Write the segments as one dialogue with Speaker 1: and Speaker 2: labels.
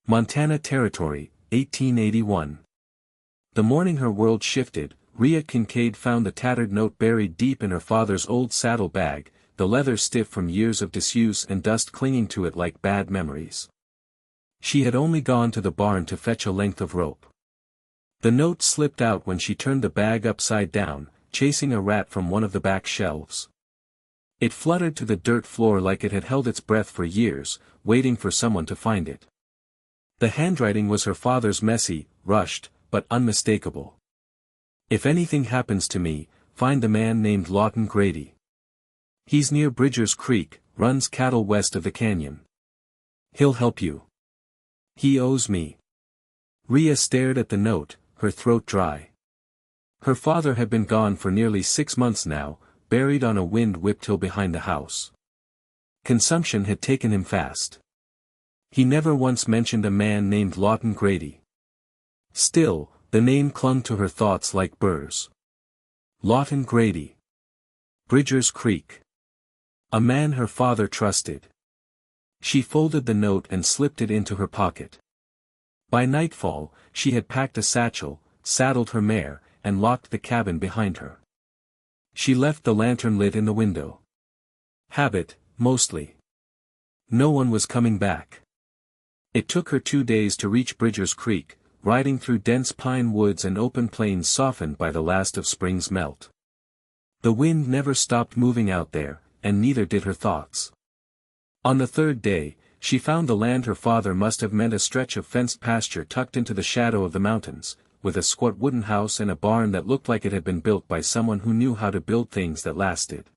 Speaker 1: Montana Territory, 1881. The morning her world shifted, Rhea Kincaid found the tattered note buried deep in her father's old saddle bag, the leather stiff from years of disuse and dust clinging to it like bad memories. She had only gone to the barn to fetch a length of rope. The note slipped out when she turned the bag upside down, chasing a rat from one of the back shelves. It fluttered to the dirt floor like it had held its breath for years, waiting for someone to find it. The handwriting was her father's, messy, rushed, but unmistakable. "If anything happens to me, find the man named Lawton Grady. He's near Bridgers Creek, runs cattle west of the canyon. He'll help you. He owes me." Rhea stared at the note, her throat dry. Her father had been gone for nearly 6 months now, buried on a wind-whipped hill behind the house. Consumption had taken him fast. He never once mentioned a man named Lawton Grady. Still, the name clung to her thoughts like burrs. Lawton Grady. Bridgers Creek. A man her father trusted. She folded the note and slipped it into her pocket. By nightfall, she had packed a satchel, saddled her mare, and locked the cabin behind her. She left the lantern lit in the window. Habit, mostly. No one was coming back. It took her 2 days to reach Bridgers Creek, riding through dense pine woods and open plains softened by the last of spring's melt. The wind never stopped moving out there, and neither did her thoughts. On the 3rd day, she found the land her father must have meant a stretch of fenced pasture tucked into the shadow of the mountains, with a squat wooden house and a barn that looked like it had been built by someone who knew how to build things that lasted.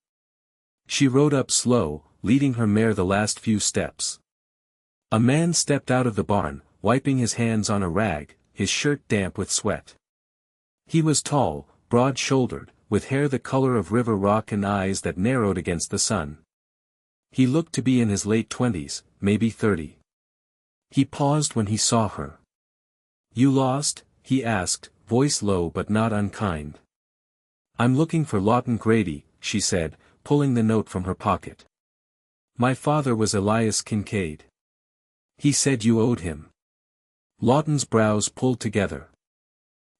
Speaker 1: She rode up slow, leading her mare the last few steps. A man stepped out of the barn, wiping his hands on a rag, his shirt damp with sweat. He was tall, broad-shouldered, with hair the color of river rock and eyes that narrowed against the sun. He looked to be in his late 20s, maybe 30. He paused when he saw her. "You lost?" he asked, voice low but not unkind. "I'm looking for Lawton Grady," she said, pulling the note from her pocket. "My father was Elias Kincaid. He said you owed him." Lawton's brows pulled together.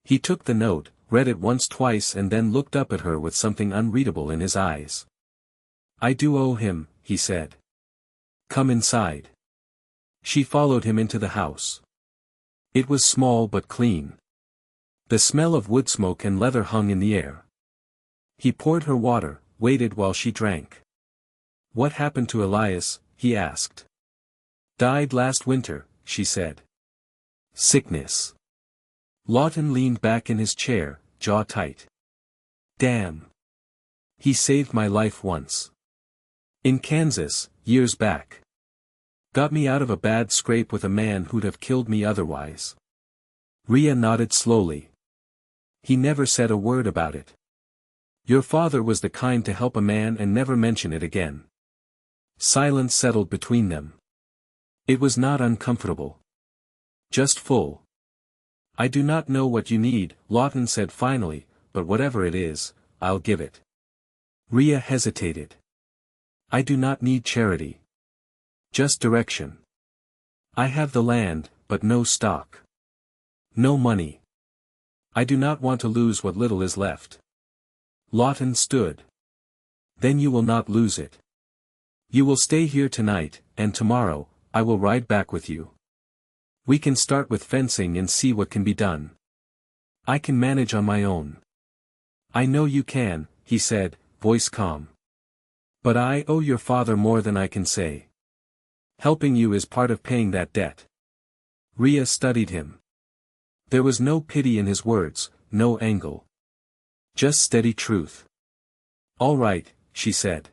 Speaker 1: He took the note, read it once twice and then looked up at her with something unreadable in his eyes. "I do owe him," he said. "Come inside." She followed him into the house. It was small but clean. The smell of wood smoke and leather hung in the air. He poured her water, waited while she drank. "What happened to Elias?" he asked. "Died last winter," she said. "Sickness." Lawton leaned back in his chair, jaw tight. "Damn. He saved my life once. In Kansas, years back. Got me out of a bad scrape with a man who'd have killed me otherwise." Rhea nodded slowly. "He never said a word about it. Your father was the kind to help a man and never mention it again." Silence settled between them. It was not uncomfortable. Just full. "I do not know what you need," Lawton said finally, "but whatever it is, I'll give it." Rhea hesitated. "I do not need charity. Just direction. I have the land, but no stock. No money. I do not want to lose what little is left." Lawton stood. "Then you will not lose it. You will stay here tonight, and tomorrow, I will ride back with you. We can start with fencing and see what can be done. I can manage on my own." "I know you can," he said, voice calm. "But I owe your father more than I can say. Helping you is part of paying that debt." Rhea studied him. There was no pity in his words, no angle. Just steady truth. "All right," she said.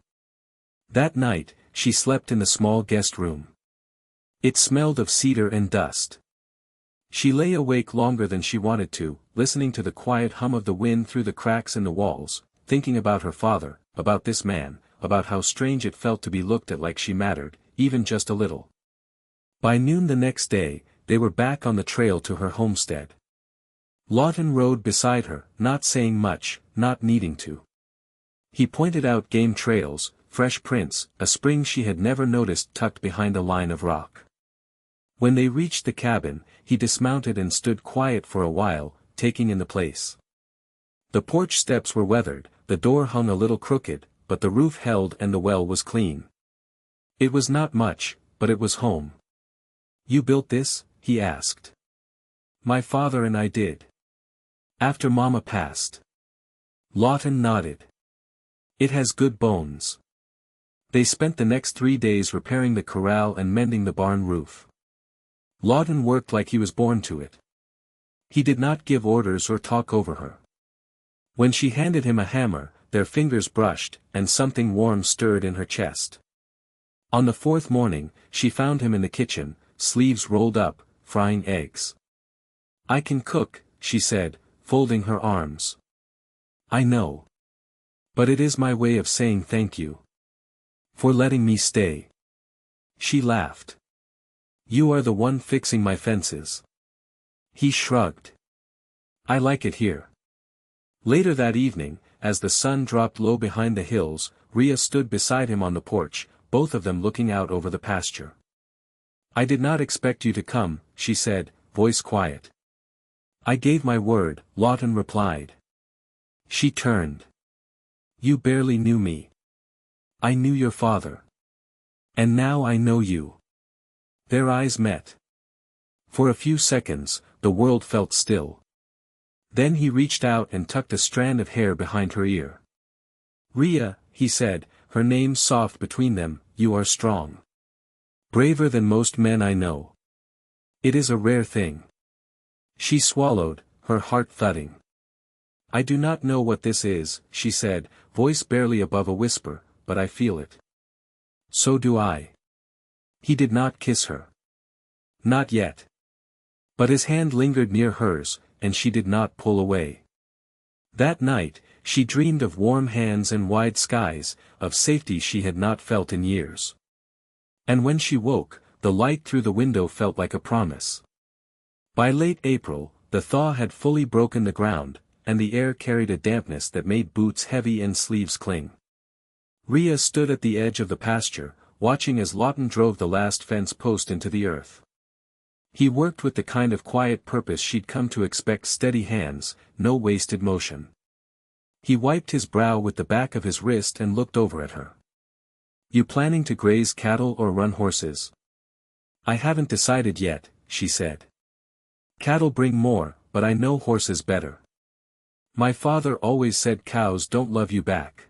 Speaker 1: That night, she slept in the small guest room. It smelled of cedar and dust. She lay awake longer than she wanted to, listening to the quiet hum of the wind through the cracks in the walls, thinking about her father, about this man, about how strange it felt to be looked at like she mattered, even just a little. By noon the next day, they were back on the trail to her homestead. Lawton rode beside her, not saying much, not needing to. He pointed out game trails, fresh prints, a spring she had never noticed tucked behind a line of rock. When they reached the cabin, he dismounted and stood quiet for a while, taking in the place. The porch steps were weathered, the door hung a little crooked, but the roof held and the well was clean. It was not much, but it was home. "You built this?" he asked. "My father and I did. After Mama passed." Lawton nodded. "It has good bones." They spent the next 3 days repairing the corral and mending the barn roof. Lawton worked like he was born to it. He did not give orders or talk over her. When she handed him a hammer, their fingers brushed, and something warm stirred in her chest. On the 4th morning, she found him in the kitchen, sleeves rolled up, frying eggs. "I can cook," she said, folding her arms. "I know. But it is my way of saying thank you. For letting me stay." She laughed. "You are the one fixing my fences." He shrugged. "I like it here." Later that evening, as the sun dropped low behind the hills, Rhea stood beside him on the porch, both of them looking out over the pasture. "I did not expect you to come," she said, voice quiet. "I gave my word," Lawton replied. She turned. "You barely knew me. I knew your father. And now I know you." Their eyes met. For a few seconds, the world felt still. Then he reached out and tucked a strand of hair behind her ear. "Rhea," he said, her name soft between them, "you are strong. Braver than most men I know. It is a rare thing." She swallowed, her heart thudding. "I do not know what this is," she said, voice barely above a whisper, "but I feel it." "So do I." He did not kiss her. Not yet. But his hand lingered near hers, and she did not pull away. That night, she dreamed of warm hands and wide skies, of safety she had not felt in years. And when she woke, the light through the window felt like a promise. By late April, the thaw had fully broken the ground, and the air carried a dampness that made boots heavy and sleeves cling. Rhea stood at the edge of the pasture, watching as Lawton drove the last fence post into the earth. He worked with the kind of quiet purpose she'd come to expect: steady hands, no wasted motion. He wiped his brow with the back of his wrist and looked over at her. "You planning to graze cattle or run horses?" "I haven't decided yet," she said. "Cattle bring more, but I know horses better. My father always said cows don't love you back."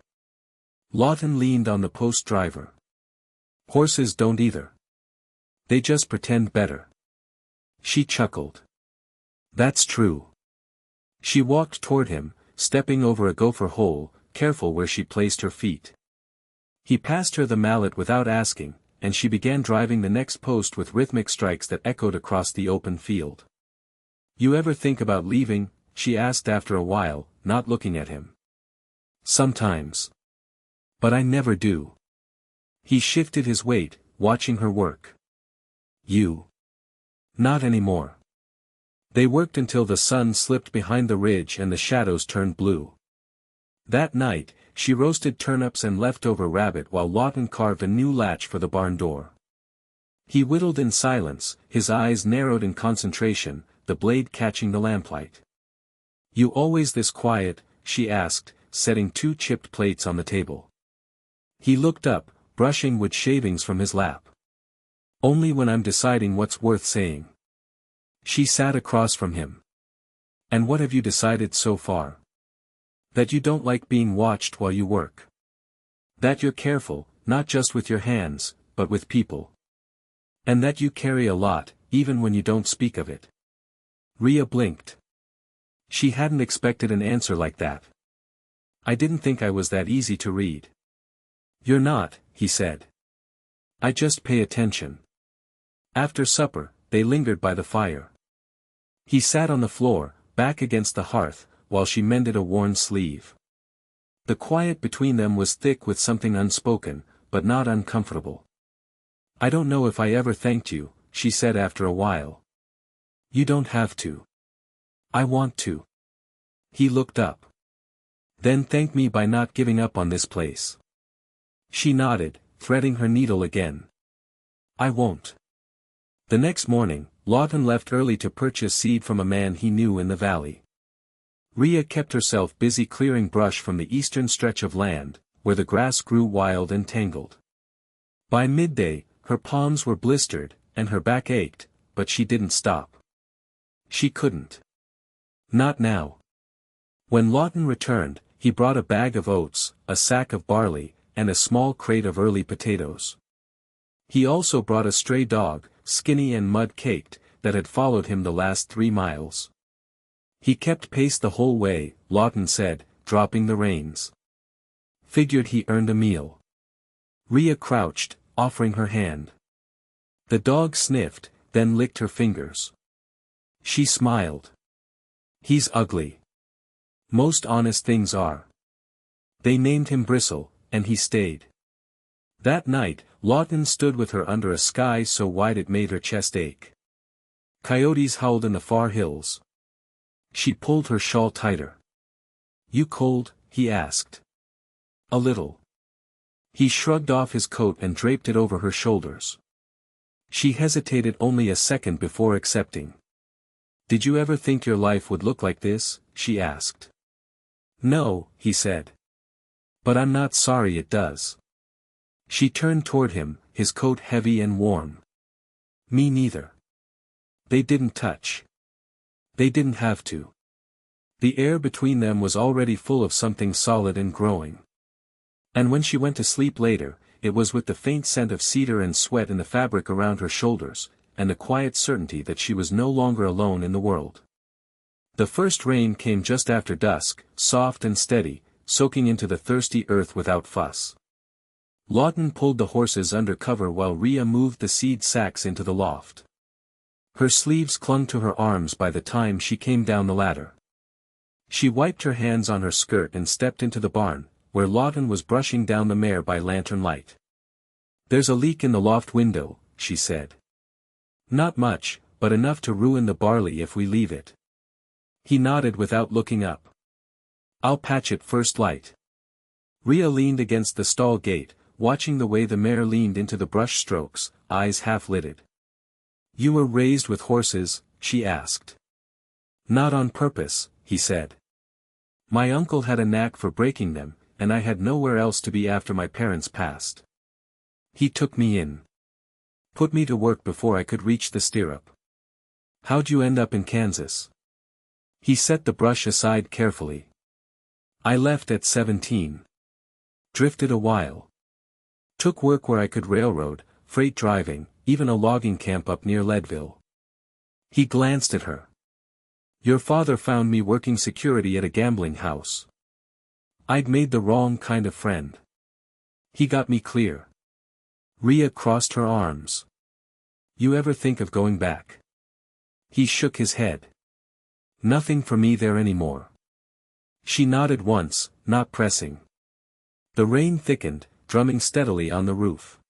Speaker 1: Lawton leaned on the post driver. "Horses don't either. They just pretend better." She chuckled. "That's true." She walked toward him, stepping over a gopher hole, careful where she placed her feet. He passed her the mallet without asking, and she began driving the next post with rhythmic strikes that echoed across the open field. "You ever think about leaving?" she asked after a while, not looking at him. "Sometimes. But I never do." He shifted his weight, watching her work. "You? Not anymore." They worked until the sun slipped behind the ridge and the shadows turned blue. That night, she roasted turnips and leftover rabbit while Lawton carved a new latch for the barn door. He whittled in silence, his eyes narrowed in concentration, the blade catching the lamplight. "You always this quiet?" she asked, setting 2 chipped plates on the table. He looked up, brushing wood shavings from his lap. "Only when I'm deciding what's worth saying." She sat across from him. "And what have you decided so far?" "That you don't like being watched while you work. That you're careful, not just with your hands, but with people. And that you carry a lot, even when you don't speak of it." Rhea blinked. She hadn't expected an answer like that. "I didn't think I was that easy to read." "You're not," he said. "I just pay attention." After supper, they lingered by the fire. He sat on the floor, back against the hearth, while she mended a worn sleeve. The quiet between them was thick with something unspoken, but not uncomfortable. "I don't know if I ever thanked you," she said after a while. "You don't have to." "I want to." He looked up. "Then thank me by not giving up on this place." She nodded, threading her needle again. "I won't." The next morning, Lawton left early to purchase seed from a man he knew in the valley. Rhea kept herself busy clearing brush from the eastern stretch of land, where the grass grew wild and tangled. By midday, her palms were blistered, and her back ached, but she didn't stop. She couldn't. Not now. When Lawton returned, he brought a bag of oats, a sack of barley, and a small crate of early potatoes. He also brought a stray dog, skinny and mud-caked, that had followed him the last 3 miles. He kept pace the whole way, Lawton said, dropping the reins. Figured he earned a meal. Rhea crouched, offering her hand. The dog sniffed, then licked her fingers. She smiled. He's ugly. Most honest things are. They named him Bristle, and he stayed. That night, Lawton stood with her under a sky so wide it made her chest ache. Coyotes howled in the far hills. She pulled her shawl tighter. You cold? He asked. A little. He shrugged off his coat and draped it over her shoulders. She hesitated only a second before accepting. Did you ever think your life would look like this? She asked. No, he said. But I'm not sorry it does. She turned toward him, his coat heavy and warm. Me neither. They didn't touch. They didn't have to. The air between them was already full of something solid and growing. And when she went to sleep later, it was with the faint scent of cedar and sweat in the fabric around her shoulders, and the quiet certainty that she was no longer alone in the world. The first rain came just after dusk, soft and steady, soaking into the thirsty earth without fuss. Lawton pulled the horses under cover while Rhea moved the seed sacks into the loft. Her sleeves clung to her arms by the time she came down the ladder. She wiped her hands on her skirt and stepped into the barn, where Lawton was brushing down the mare by lantern light. There's a leak in the loft window, she said. Not much, but enough to ruin the barley if we leave it. He nodded without looking up. I'll patch it first light. Rhea leaned against the stall gate, watching the way the mare leaned into the brush strokes, eyes half-lidded. You were raised with horses? She asked. Not on purpose, he said. My uncle had a knack for breaking them, and I had nowhere else to be after my parents passed. He took me in. Put me to work before I could reach the stirrup. How'd you end up in Kansas? He set the brush aside carefully. I left at 17. Drifted a while. Took work where I could railroad, freight driving, even a logging camp up near Leadville. He glanced at her. Your father found me working security at a gambling house. I'd made the wrong kind of friend. He got me clear. Rhea crossed her arms. You ever think of going back? He shook his head. Nothing for me there anymore. She nodded once, not pressing. The rain thickened, drumming steadily on the roof.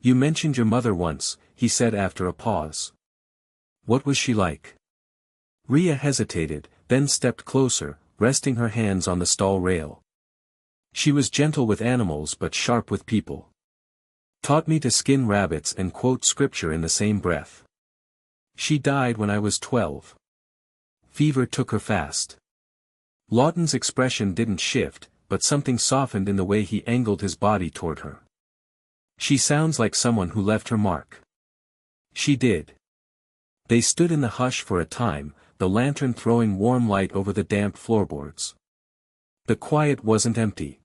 Speaker 1: You mentioned your mother once, he said after a pause. What was she like? Rhea hesitated, then stepped closer, resting her hands on the stall rail. She was gentle with animals but sharp with people. Taught me to skin rabbits and quote scripture in the same breath. She died when I was 12. Fever took her fast. Lawton's expression didn't shift, but something softened in the way he angled his body toward her. She sounds like someone who left her mark. She did. They stood in the hush for a time, the lantern throwing warm light over the damp floorboards. The quiet wasn't empty.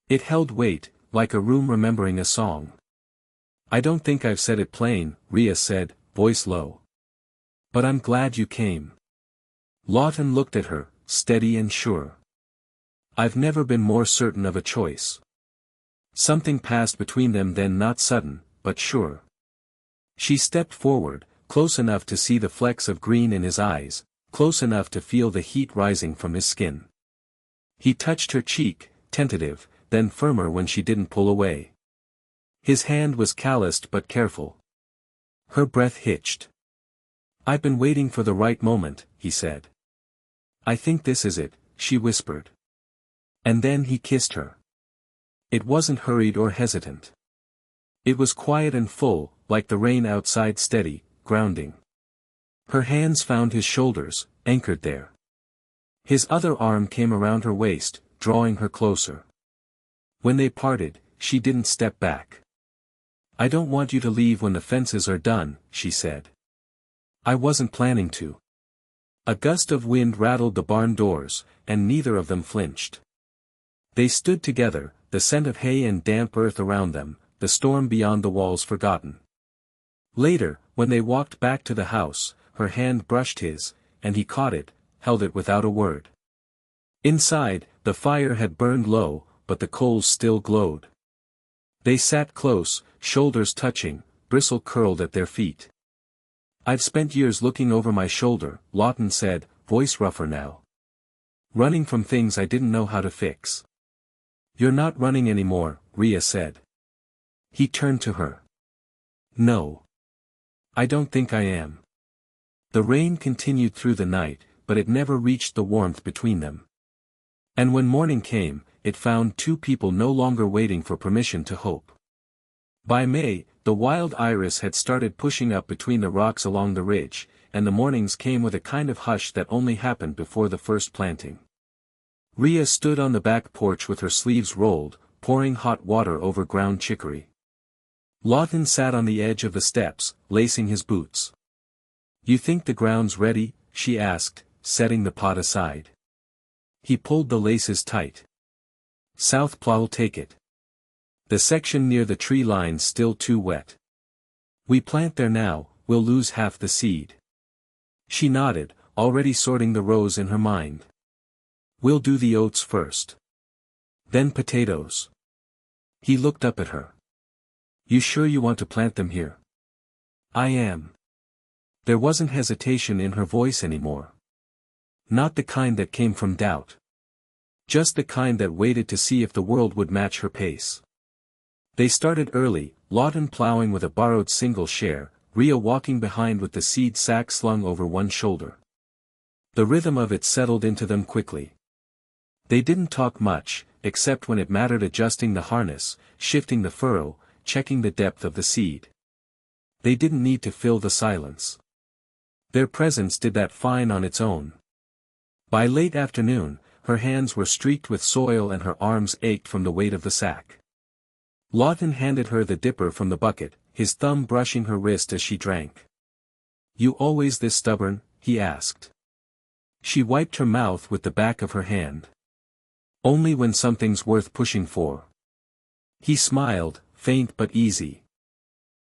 Speaker 1: It held weight, like a room remembering a song. I don't think I've said it plain, Rhea said, voice low. But I'm glad you came. Lawton looked at her, steady and sure. I've never been more certain of a choice. Something passed between them then, not sudden, but sure. She stepped forward, close enough to see the flecks of green in his eyes, close enough to feel the heat rising from his skin. He touched her cheek, tentative, then firmer when she didn't pull away. His hand was calloused but careful. Her breath hitched. I've been waiting for the right moment, he said. I think this is it, she whispered. And then he kissed her. It wasn't hurried or hesitant. It was quiet and full, like the rain outside, steady, grounding. Her hands found his shoulders, anchored there. His other arm came around her waist, drawing her closer. When they parted, she didn't step back. "I don't want you to leave when the fences are done," she said. "I wasn't planning to." A gust of wind rattled the barn doors, and neither of them flinched. They stood together, the scent of hay and damp earth around them, the storm beyond the walls forgotten. Later, when they walked back to the house, her hand brushed his, and he caught it, held it without a word. Inside, the fire had burned low, but the coals still glowed. They sat close, shoulders touching, bristle curled at their feet. "I've spent years looking over my shoulder," Lawton said, voice rougher now. "Running from things I didn't know how to fix." "You're not running anymore," Rhea said. He turned to her. "No. I don't think I am." The rain continued through the night, but it never reached the warmth between them. And when morning came, it found two people no longer waiting for permission to hope. By May, the wild iris had started pushing up between the rocks along the ridge, and the mornings came with a kind of hush that only happened before the first planting. Rhea stood on the back porch with her sleeves rolled, pouring hot water over ground chicory. Lawton sat on the edge of the steps, lacing his boots. "You think the ground's ready?" she asked, setting the pot aside. He pulled the laces tight. "South Plow'll take it. The section near the tree line's still too wet. We plant there now, we'll lose half the seed." She nodded, already sorting the rows in her mind. "We'll do the oats first. Then potatoes." He looked up at her. "You sure you want to plant them here?" "I am." There wasn't hesitation in her voice anymore. Not the kind that came from doubt. Just the kind that waited to see if the world would match her pace. They started early, Lawton plowing with a borrowed single share, Rhea walking behind with the seed sack slung over one shoulder. The rhythm of it settled into them quickly. They didn't talk much, except when it mattered, adjusting the harness, shifting the furrow, checking the depth of the seed. They didn't need to fill the silence. Their presence did that fine on its own. By late afternoon, her hands were streaked with soil and her arms ached from the weight of the sack. Lawton handed her the dipper from the bucket, his thumb brushing her wrist as she drank. "You always this stubborn?" he asked. She wiped her mouth with the back of her hand. "Only when something's worth pushing for." He smiled, faint but easy.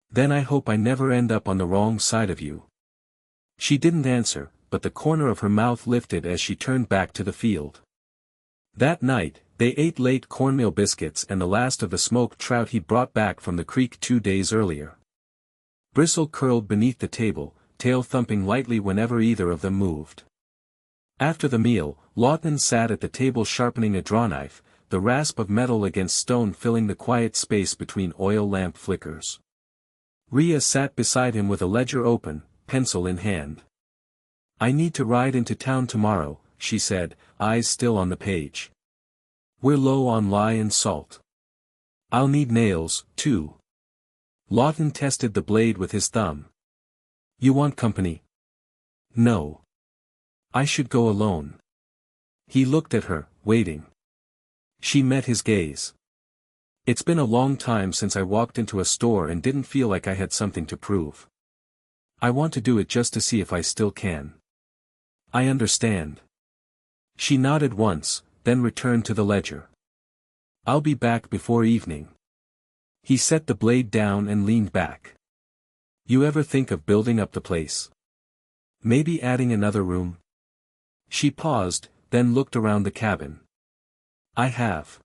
Speaker 1: "Then I hope I never end up on the wrong side of you." She didn't answer, but the corner of her mouth lifted as she turned back to the field. That night, they ate late cornmeal biscuits and the last of the smoked trout he'd brought back from the creek 2 days earlier. Bristle curled beneath the table, tail thumping lightly whenever either of them moved. After the meal, Lawton sat at the table sharpening a drawknife, the rasp of metal against stone filling the quiet space between oil lamp flickers. Rhea sat beside him with a ledger open, pencil in hand. "I need to ride into town tomorrow," she said, eyes still on the page. "We're low on lye and salt. I'll need nails, too." Lawton tested the blade with his thumb. "You want company?" "No. I should go alone." He looked at her, waiting. She met his gaze. "It's been a long time since I walked into a store and didn't feel like I had something to prove. I want to do it just to see if I still can." "I understand." She nodded once, then returned to the ledger. "I'll be back before evening." He set the blade down and leaned back. "You ever think of building up the place? Maybe adding another room?" She paused, then looked around the cabin. "I have.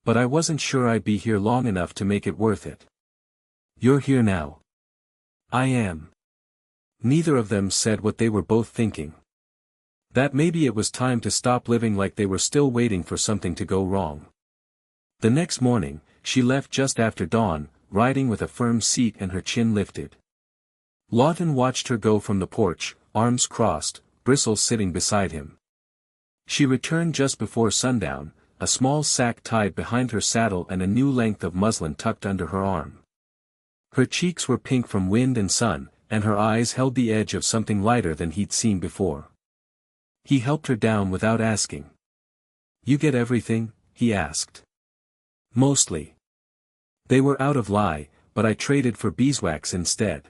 Speaker 1: But I wasn't sure I'd be here long enough to make it worth it." "You're here now." "I am." Neither of them said what they were both thinking. That maybe it was time to stop living like they were still waiting for something to go wrong. The next morning, she left just after dawn, riding with a firm seat and her chin lifted. Lawton watched her go from the porch, arms crossed, Bristle sitting beside him. She returned just before sundown, a small sack tied behind her saddle and a new length of muslin tucked under her arm. Her cheeks were pink from wind and sun, and her eyes held the edge of something lighter than he'd seen before. He helped her down without asking. "You get everything?" he asked. "Mostly. They were out of lye, but I traded for beeswax instead."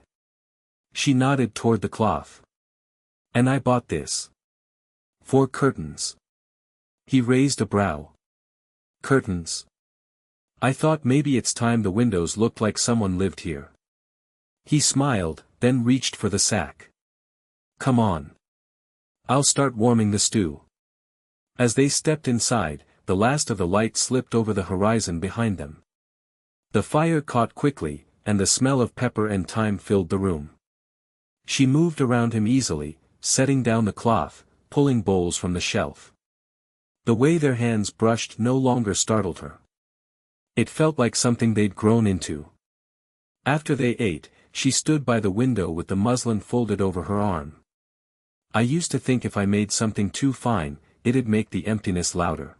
Speaker 1: She nodded toward the cloth. "And I bought this. 4 curtains." He raised a brow. "Curtains? I thought maybe it's time the windows looked like someone lived here." He smiled, then reached for the sack. "Come on. I'll start warming the stew." As they stepped inside, the last of the light slipped over the horizon behind them. The fire caught quickly, and the smell of pepper and thyme filled the room. She moved around him easily, setting down the cloth, pulling bowls from the shelf. The way their hands brushed no longer startled her. It felt like something they'd grown into. After they ate, she stood by the window with the muslin folded over her arm. "I used to think if I made something too fine, it'd make the emptiness louder.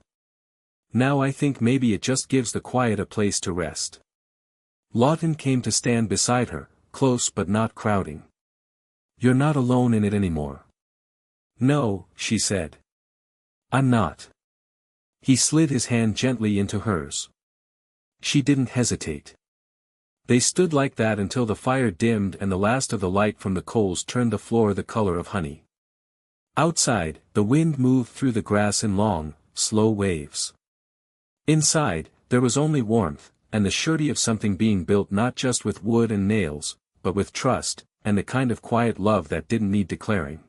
Speaker 1: Now I think maybe it just gives the quiet a place to rest." Lawton came to stand beside her, close but not crowding. "You're not alone in it anymore." "No," she said. "I'm not." He slid his hand gently into hers. She didn't hesitate. They stood like that until the fire dimmed and the last of the light from the coals turned the floor the color of honey. Outside, the wind moved through the grass in long, slow waves. Inside, there was only warmth, and the surety of something being built not just with wood and nails, but with trust, and the kind of quiet love that didn't need declaring.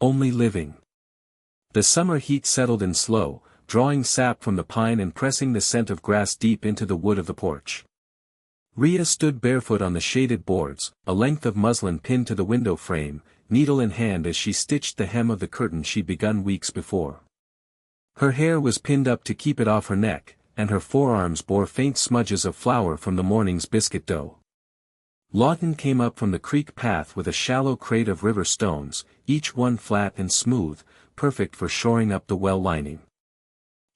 Speaker 1: Only living. The summer heat settled in slow, drawing sap from the pine and pressing the scent of grass deep into the wood of the porch. Rhea stood barefoot on the shaded boards, a length of muslin pinned to the window frame, needle in hand as she stitched the hem of the curtain she'd begun weeks before. Her hair was pinned up to keep it off her neck, and her forearms bore faint smudges of flour from the morning's biscuit dough. Lawton came up from the creek path with a shallow crate of river stones, each one flat and smooth, perfect for shoring up the well lining.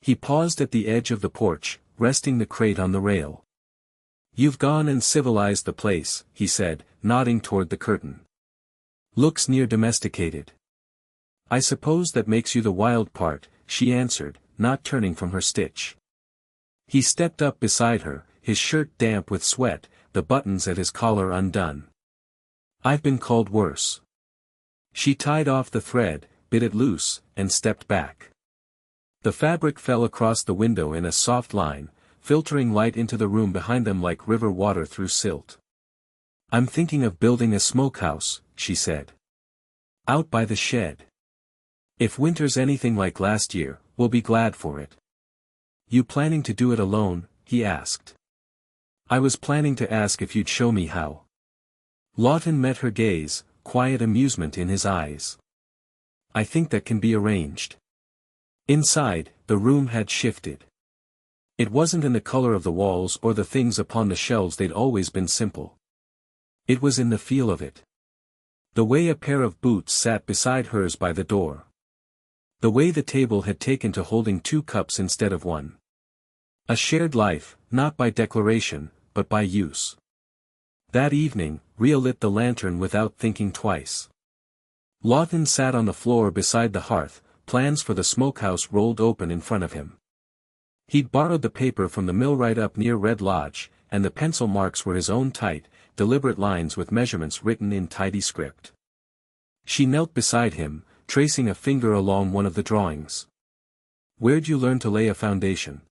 Speaker 1: He paused at the edge of the porch, resting the crate on the rail. "You've gone and civilized the place," he said, nodding toward the curtain. "Looks near domesticated." "I suppose that makes you the wild part," she answered, not turning from her stitch. He stepped up beside her, his shirt damp with sweat, the buttons at his collar undone. "I've been called worse." She tied off the thread, bit it loose, and stepped back. The fabric fell across the window in a soft line, filtering light into the room behind them like river water through silt. "I'm thinking of building a smokehouse," she said. "Out by the shed. If winter's anything like last year, we'll be glad for it." "You planning to do it alone?" he asked. "I was planning to ask if you'd show me how." Lawton met her gaze, quiet amusement in his eyes. "I think that can be arranged." Inside, the room had shifted. It wasn't in the color of the walls or the things upon the shelves, they'd always been simple. It was in the feel of it. The way a pair of boots sat beside hers by the door. The way the table had taken to holding 2 cups instead of 1. A shared life, not by declaration, but by use. That evening, Rhea lit the lantern without thinking twice. Lawton sat on the floor beside the hearth, plans for the smokehouse rolled open in front of him. He'd borrowed the paper from the millwright up near Red Lodge, and the pencil marks were his own tight, deliberate lines with measurements written in tidy script. She knelt beside him, tracing a finger along one of the drawings. "Where'd you learn to lay a foundation?"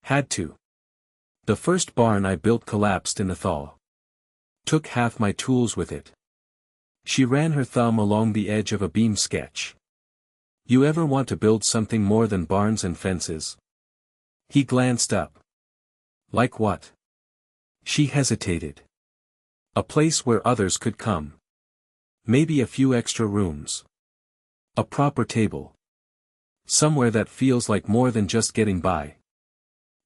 Speaker 1: "Had to. The first barn I built collapsed in the thaw. Took half my tools with it." She ran her thumb along the edge of a beam sketch. "You ever want to build something more than barns and fences?" He glanced up. "Like what?" She hesitated. "A place where others could come. Maybe a few extra rooms. A proper table. Somewhere that feels like more than just getting by."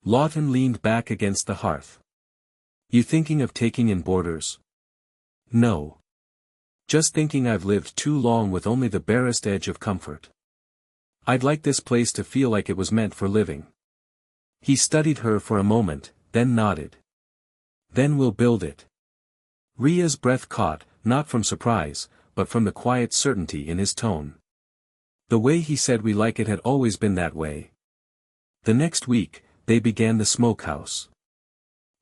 Speaker 1: Lawton leaned back against the hearth. "You thinking of taking in boarders?" "No. Just thinking I've lived too long with only the barest edge of comfort. I'd like this place to feel like it was meant for living." He studied her for a moment, then nodded. Then we'll build it. Rhea's breath caught, not from surprise, but from the quiet certainty in his tone. The way he said we like it had always been that way. The next week, they began the smokehouse.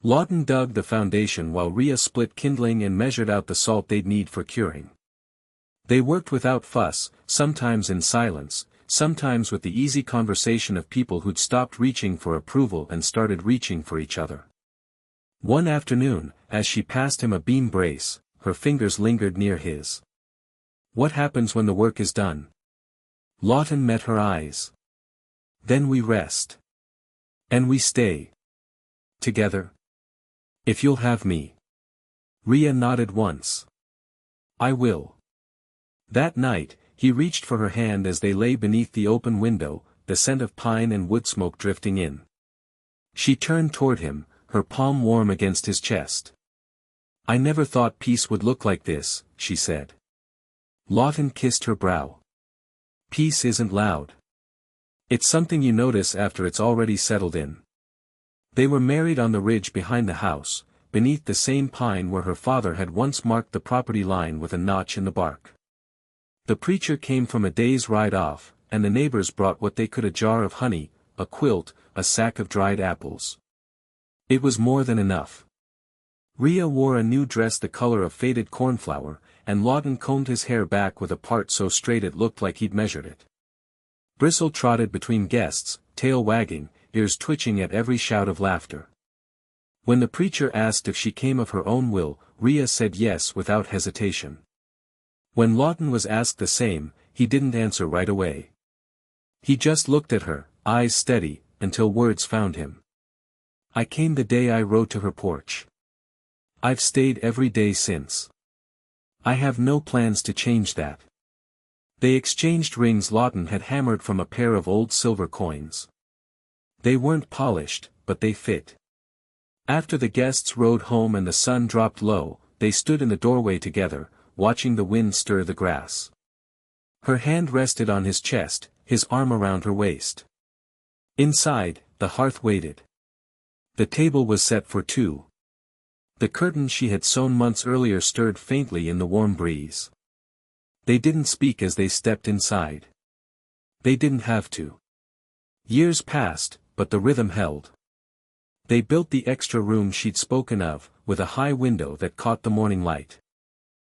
Speaker 1: Lawton dug the foundation while Rhea split kindling and measured out the salt they'd need for curing. They worked without fuss, sometimes in silence, sometimes with the easy conversation of people who'd stopped reaching for approval and started reaching for each other. One afternoon, as she passed him a beam brace, her fingers lingered near his. "What happens when the work is done?" Lawton met her eyes. "Then we rest. And we stay. Together. If you'll have me." Rhea nodded once. "I will." That night, he reached for her hand as they lay beneath the open window, the scent of pine and wood smoke drifting in. She turned toward him, her palm warm against his chest. "I never thought peace would look like this," she said. Lawton kissed her brow. "Peace isn't loud. It's something you notice after it's already settled in." They were married on the ridge behind the house, beneath the same pine where her father had once marked the property line with a notch in the bark. The preacher came from a day's ride off, and the neighbors brought what they could: a jar of honey, a quilt, a sack of dried apples. It was more than enough. Rhea wore a new dress the color of faded cornflour, and Lawton combed his hair back with a part so straight it looked like he'd measured it. Bristle trotted between guests, tail wagging, ears twitching at every shout of laughter. When the preacher asked if she came of her own will, Rhea said yes without hesitation. When Lawton was asked the same, he didn't answer right away. He just looked at her, eyes steady, until words found him. "I came the day I rode to her porch. I've stayed every day since. I have no plans to change that." They exchanged rings Lawton had hammered from a pair of old silver coins. They weren't polished, but they fit. After the guests rode home and the sun dropped low, they stood in the doorway together, watching the wind stir the grass. Her hand rested on his chest, his arm around her waist. Inside, the hearth waited. The table was set for two. The curtain she had sewn months earlier stirred faintly in the warm breeze. They didn't speak as they stepped inside. They didn't have to. Years passed, but the rhythm held. They built the extra room she'd spoken of, with a high window that caught the morning light.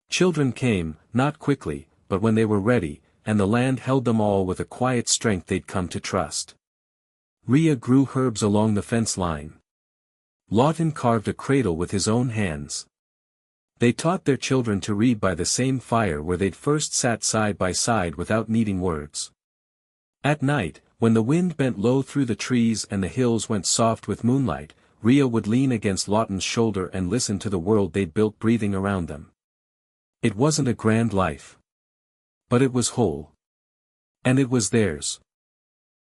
Speaker 1: Children came, not quickly, but when they were ready, and the land held them all with a quiet strength they'd come to trust. Rhea grew herbs along the fence line. Lawton carved a cradle with his own hands. They taught their children to read by the same fire where they'd first sat side by side without needing words. At night, when the wind bent low through the trees and the hills went soft with moonlight, Rhea would lean against Lawton's shoulder and listen to the world they'd built breathing around them. It wasn't a grand life. But it was whole. And it was theirs.